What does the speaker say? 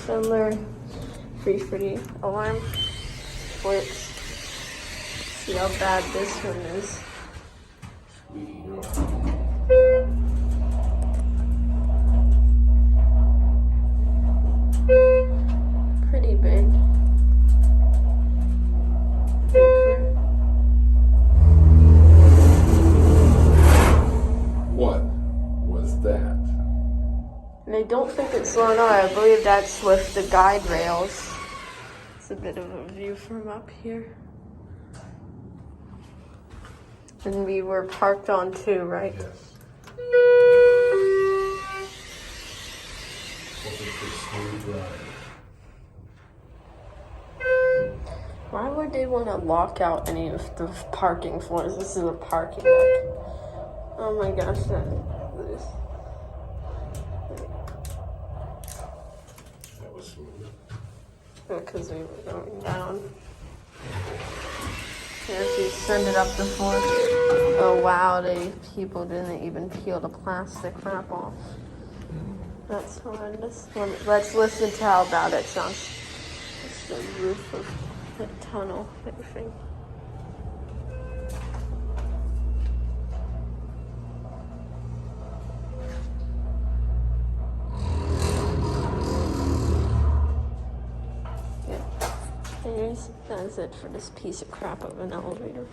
Schindler 340 alarm works. See how bad this one is. Pretty big. What was that? And I don't think it's Sonar. I believe that's with the guide rails. It's a bit of a view from up here. And we were parked on 2, right? Yes. Looking for smooth ride. Why would they want to lock out any of the parking floors? This is a parking deck. Oh my gosh, that Was smooth. because we were going down. Here, if you send it up the floor. Oh wow, people didn't even peel the plastic wrap off. That's horrendous. Let's listen to how bad it sounds. It's the roof of the tunnel, I think. That's it for this piece of crap of an elevator.